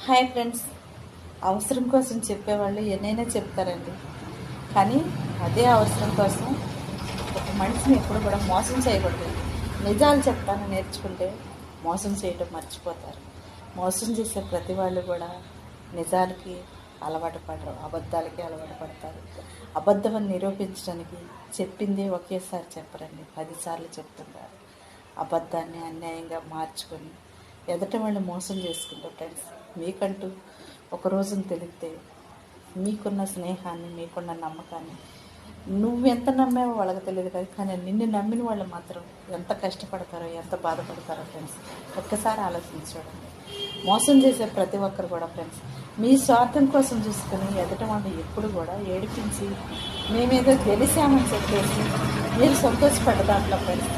Hi friends. అవసరం కోసం చెప్పేవాళ్ళు ఎన్నైనా చెప్తారండి. కానీ అదే అవసరం కోసం ఒక మనిషిని ఎప్పుడు కూడా మోసం చేయకూడదు. నిజాలు చెప్తాను నేర్చుకుంటే మోసం చేయటం మర్చిపోతారు. మోసం చేసే ప్రతి వాళ్ళు కూడా నిజాలకి అలవాటు పడరు, అబద్ధాలకి అలవాటు పడతారు. అబద్ధం నిరూపించడానికి చెప్పింది ఒకేసారి చెప్పరండి, 10 సార్లు చెప్తుంటారు. అబద్ధాన్ని అన్యాయంగా మార్చుకొని ఎదుట వాళ్ళు మోసం చేసుకుంటారు. ఫ్రెండ్స్, మీకంటూ ఒక రోజున తెలిస్తే మీకున్న స్నేహాన్ని, మీకున్న నమ్మకాన్ని నువ్వెంత నమ్మావో వాళ్ళకి తెలియదు కదా, కానీ నిన్ను నమ్మిన వాళ్ళు మాత్రం ఎంత కష్టపడతారో, ఎంత బాధపడతారో ఫ్రెండ్స్ ఒక్కసారి ఆలోచించండి. మోసం చేసే ప్రతి ఒక్కరు కూడా ఫ్రెండ్స్ మీ స్వార్థం కోసం చూసుకొని ఎదుట వాళ్ళు ఎప్పుడు కూడా ఏడిపించి మేమేదో గెలిచామని చెప్పేసి మీరు సంతోషపడ్డ దాంట్లో ఫ్రెండ్స్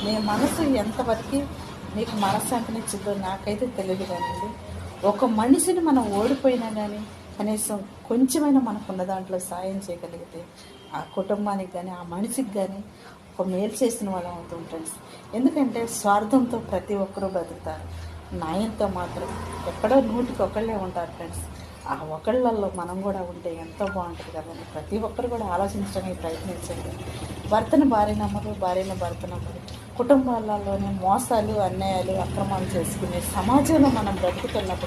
మీ మనసు ఎంతవరకు మీకు మనశ్శాంతినిచ్చిందో నాకైతే తెలియదు. కానీ ఒక మనిషిని మనం ఓడిపోయినా కానీ కనీసం కొంచెమైనా మనకున్న దాంట్లో సాయం చేయగలిగితే ఆ కుటుంబానికి కానీ ఆ మనిషికి కానీ ఒక మేలు చేసిన వాళ్ళం అవుతాం ఫ్రెండ్స్. ఎందుకంటే స్వార్థంతో ప్రతి ఒక్కరూ బతుకుతారు, న్యాయంతో మాత్రం ఎక్కడో 100కి 1 ఉంటారు ఫ్రెండ్స్. ఆ ఒకళ్ళల్లో మనం కూడా ఉంటే ఎంతో బాగుంటుంది కదండి. ప్రతి ఒక్కరు కూడా ఆలోచించడానికి ప్రయత్నించండి. భర్తను భార్య నమ్మరు, భార్యను భర్త నమ్మరు. కుటుంబాలలోనే మోసాలు, అన్యాయాలు, అక్రమాలు చేసుకునే సమాజంలో మనం బ్రతుకుతున్నప్పుడు